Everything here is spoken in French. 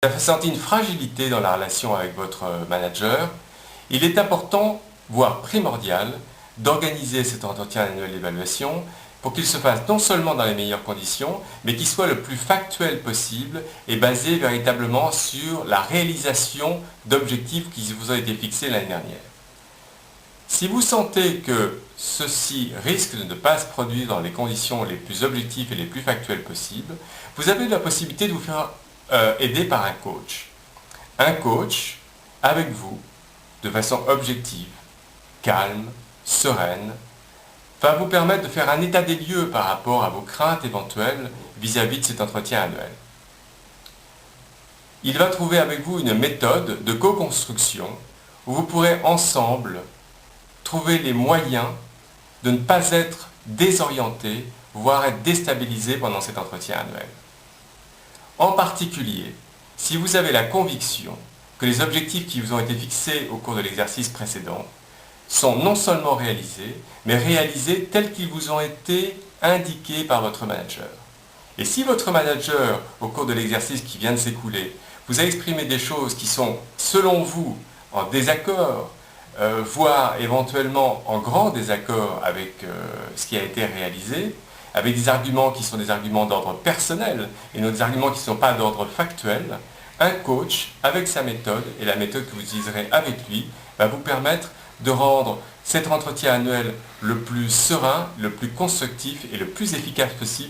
Vous avez senti une fragilité dans la relation avec votre manager, il est important, voire primordial, d'organiser cet entretien annuel d'évaluation pour qu'il se fasse non seulement dans les meilleures conditions, mais qu'il soit le plus factuel possible et basé véritablement sur la réalisation d'objectifs qui vous ont été fixés l'année dernière. Si vous sentez que ceci risque de ne pas se produire dans les conditions les plus objectives et les plus factuelles possibles, vous avez la possibilité de vous faire aider par un coach. Un coach, avec vous, de façon objective, calme, sereine, va vous permettre de faire un état des lieux par rapport à vos craintes éventuelles vis-à-vis de cet entretien annuel. Il va trouver avec vous une méthode de co-construction où vous pourrez ensemble trouver les moyens de ne pas être désorienté, voire être déstabilisé pendant cet entretien annuel. En particulier, si vous avez la conviction que les objectifs qui vous ont été fixés au cours de l'exercice précédent sont non seulement réalisés, mais réalisés tels qu'ils vous ont été indiqués par votre manager. Et si votre manager, au cours de l'exercice qui vient de s'écouler, vous a exprimé des choses qui sont, selon vous, en désaccord, voire éventuellement en grand désaccord avec ce qui a été réalisé, avec des arguments qui sont des arguments d'ordre personnel et non des arguments qui ne sont pas d'ordre factuel, un coach, avec sa méthode et la méthode que vous utiliserez avec lui, va vous permettre de rendre cet entretien annuel le plus serein, le plus constructif et le plus efficace possible.